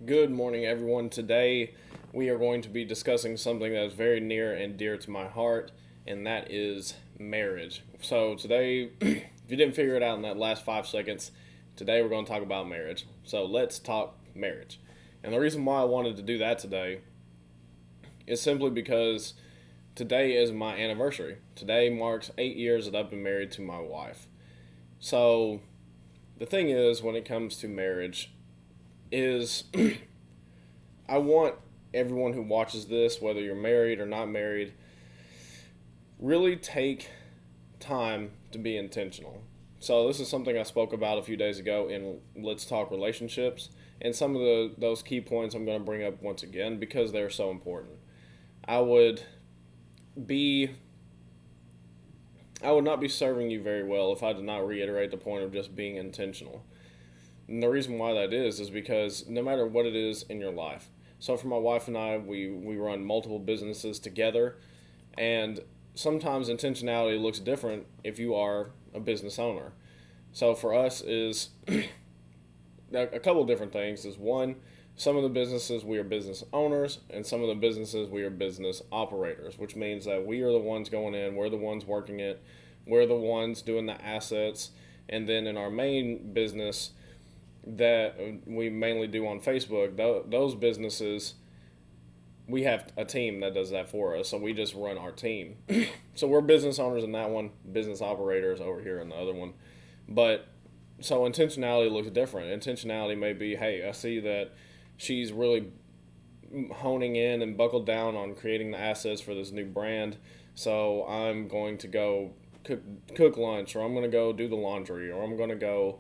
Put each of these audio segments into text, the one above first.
Good morning, everyone. Today we are going to be discussing something that is very near and dear to my heart, and that is marriage. So, today, if you didn't figure it out in that last 5 seconds, today we're going to talk about marriage. So, let's talk marriage. And the reason why I wanted to do that today is simply because today is my anniversary. Today marks 8 years that I've been married to my wife. So, the thing is, when it comes to marriage, is I want everyone who watches this, whether you're married or not married, really take time to be intentional. So this is something I spoke about a few days ago in Let's Talk Relationships, and some of those key points I'm going to bring up once again because they're so important. I would be I would not be serving you very well if I did not reiterate the point of just being intentional. And the reason why that is because no matter what it is in your life. So for my wife and I, we run multiple businesses together, and sometimes intentionality looks different if you are a business owner. So for us is a couple of different things. Is one, some of the businesses we are business owners, and some of the businesses we are business operators, which means that we are the ones going in, we're the ones working it, we're the ones doing the assets, and then in our main business that we mainly do on Facebook, those businesses, we have a team that does that for us. So we just run our team. So we're business owners in that one, business operators over here in the other one. But so intentionality looks different. Intentionality may be, hey, I see that she's really honing in and buckled down on creating the assets for this new brand. So I'm going to go cook lunch, or I'm going to go do the laundry, or I'm going to go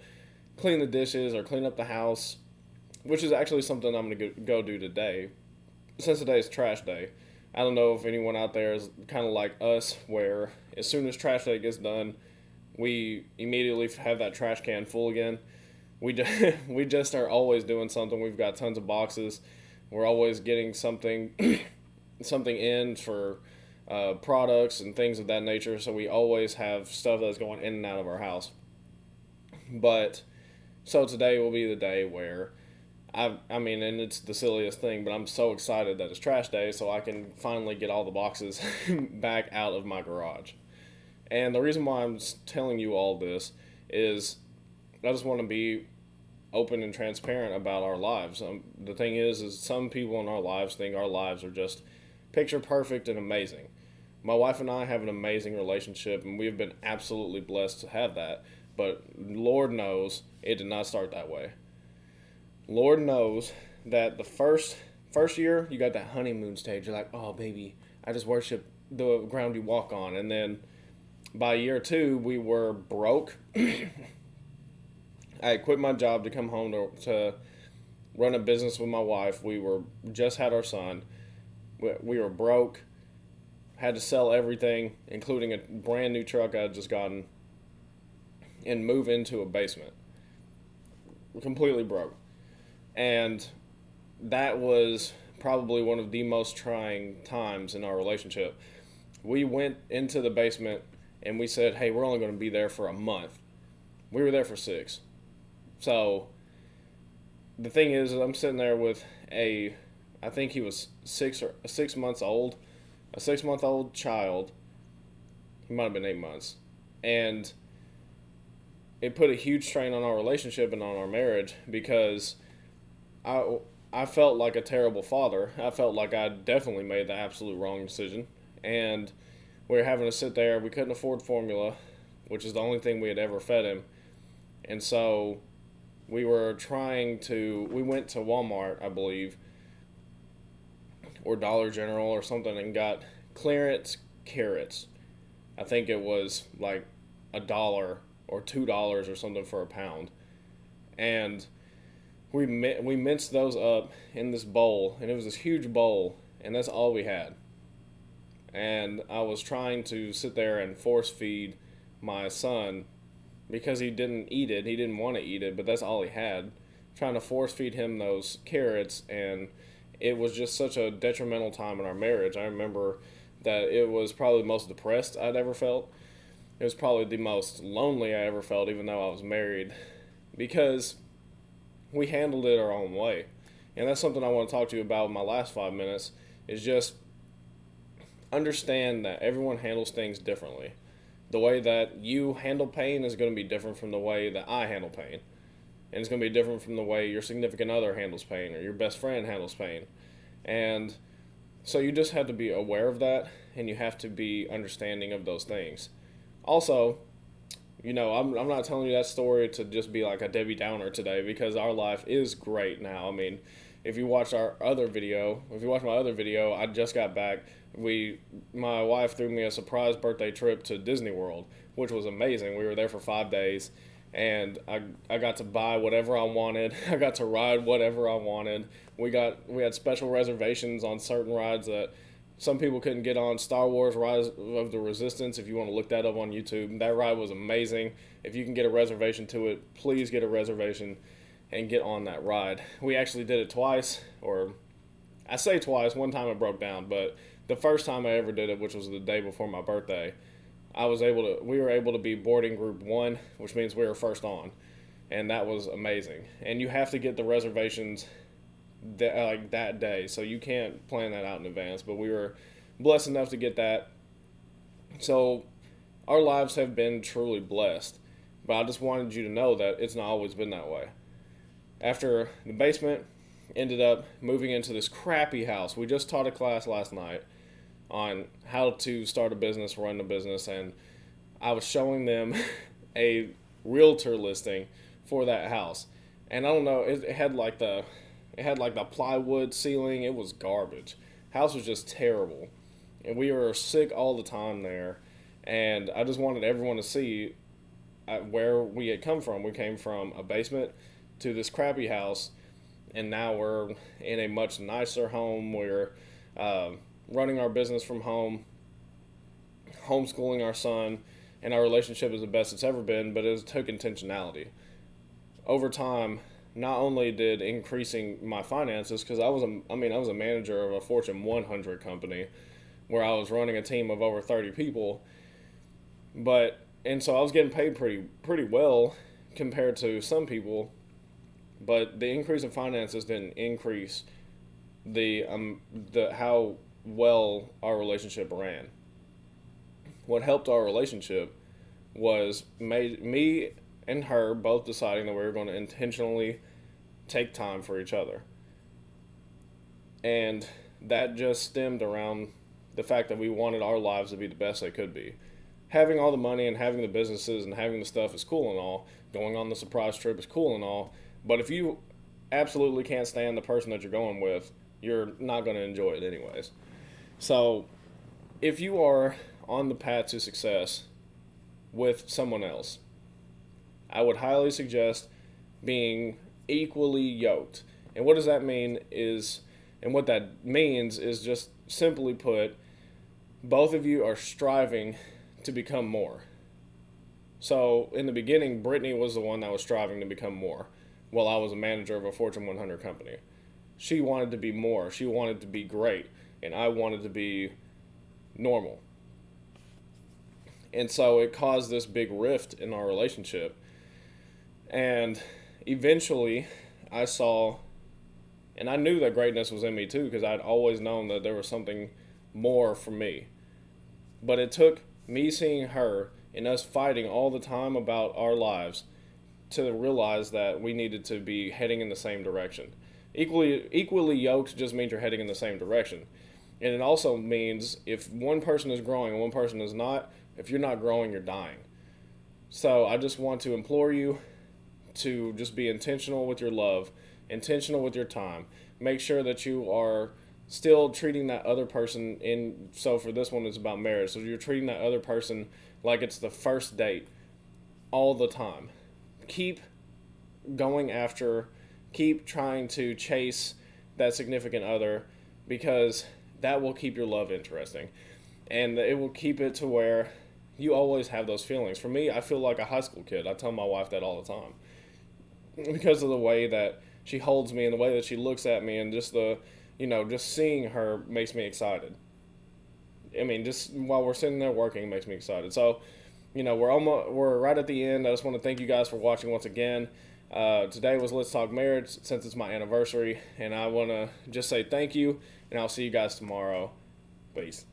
clean the dishes or clean up the house, which is actually something I'm going to go do today. Since today is trash day, I don't know if anyone out there is kind of like us, where as soon as trash day gets done, we immediately have that trash can full again. We just, we just are always doing something. We've got tons of boxes. We're always getting something something in for products and things of that nature. So we always have stuff that's going in and out of our house. But so today will be the day where I mean, and it's the silliest thing, but I'm so excited that it's trash day, so I can finally get all the boxes back out of my garage. And the reason why I'm telling you all this is I just want to be open and transparent about our lives. The thing is some people in our lives think our lives are just picture perfect and amazing. My wife and I have an amazing relationship, and we have been absolutely blessed to have that. But Lord knows it did not start that way. Lord knows that the first year you got that honeymoon stage. You're like, oh baby, I just worship the ground you walk on. And then by year two, we were broke. I had quit my job to come home to run a business with my wife. We were just had our son. We were broke. Had to sell everything, including a brand new truck I had just gotten, and move into a basement. Completely broke. And that was probably one of the most trying times in our relationship. We went into the basement and we said, hey, we're only going to be there for a month. We were there for 6. So the thing is, I'm sitting there with I think he was 6 months old, a 6 month old child. He might have been 8 months. And it put a huge strain on our relationship and on our marriage because I I felt like a terrible father. I felt like I definitely made the absolute wrong decision, and we were having to sit there. We couldn't afford formula, which is the only thing we had ever fed him, and so we were trying to. We went to Walmart, I believe, or Dollar General or something, and got clearance carrots. I think it was like $1 or $2 or something for a pound, and we minced those up in this bowl, and it was this huge bowl, and that's all we had. And I was trying to sit there and force feed my son because he didn't eat it. He didn't want to eat it, but that's all he had. Trying to force feed him those carrots, and it was just such a detrimental time in our marriage. I remember that it was probably the most depressed I'd ever felt. It was probably the most lonely I ever felt, even though I was married, because we handled it our own way. And that's something I want to talk to you about in my last 5 minutes, is just understand that everyone handles things differently. The way that you handle pain is going to be different from the way that I handle pain. And it's going to be different from the way your significant other handles pain or your best friend handles pain. And so you just have to be aware of that, and you have to be understanding of those things. Also, I'm not telling you that story to just be like a Debbie Downer today, because our life is great now. I mean, if you watch my other video, I just got back. My wife threw me a surprise birthday trip to Disney World, which was amazing. We were there for 5 days, and I got to buy whatever I wanted. I got to ride whatever I wanted. We had special reservations on certain rides that some people couldn't get on. Star Wars Rise of the Resistance, if you want to look that up on YouTube, that ride was amazing. If you can get a reservation to it, please get a reservation and get on that ride. We actually did it twice, or I say twice, one time it broke down, but the first time I ever did it, which was the day before my birthday, we were able to be boarding group 1, which means we were first on, and that was amazing. And you have to get the reservations that day, so you can't plan that out in advance, but we were blessed enough to get that. So our lives have been truly blessed, but I just wanted you to know that it's not always been that way. After the basement, ended up moving into this crappy house. We just taught a class last night on how to start a business, run a business, and I was showing them a realtor listing for that house. And I don't know, it had like the plywood ceiling. It was garbage. House was just terrible. And we were sick all the time there. And I just wanted everyone to see where we had come from. We came from a basement to this crappy house, and now we're in a much nicer home. We're running our business from home, homeschooling our son, and our relationship is the best it's ever been, but it took intentionality. Over time, not only did increasing my finances, because I was a manager of a Fortune 100 company where I was running a team of over 30 people, and so I was getting paid pretty well compared to some people, but the increase in finances didn't increase the how well our relationship ran. What helped our relationship was me and her both deciding that we were going to intentionally take time for each other. And that just stemmed around the fact that we wanted our lives to be the best they could be. Having all the money and having the businesses and having the stuff is cool and all. Going on the surprise trip is cool and all. But if you absolutely can't stand the person that you're going with, you're not going to enjoy it anyways. So if you are on the path to success with someone else, I would highly suggest being equally yoked. And what does that mean and what that means is, just simply put, both of you are striving to become more. So in the beginning, Brittany was the one that was striving to become more, while I was a manager of a Fortune 100 company. She wanted to be more. She wanted to be great, and I wanted to be normal. And so it caused this big rift in our relationship. And eventually I saw, and I knew that greatness was in me too, because I'd always known that there was something more for me. But it took me seeing her and us fighting all the time about our lives to realize that we needed to be heading in the same direction. Equally yoked just means you're heading in the same direction. And it also means if one person is growing and one person is not, if you're not growing, you're dying. So I just want to implore you to just be intentional with your love, intentional with your time. Make sure that you are still treating that other person so for this one, it's about marriage. So you're treating that other person like it's the first date all the time. Keep going keep trying to chase that significant other, because that will keep your love interesting. And it will keep it to where you always have those feelings. For me, I feel like a high school kid. I tell my wife that all the time. Because of the way that she holds me and the way that she looks at me, and just just seeing her makes me excited. I mean, just while we're sitting there working, it makes me excited. So, we're right at the end. I just want to thank you guys for watching once again. Today was Let's Talk Marriage since it's my anniversary, and I want to just say thank you, and I'll see you guys tomorrow. Peace.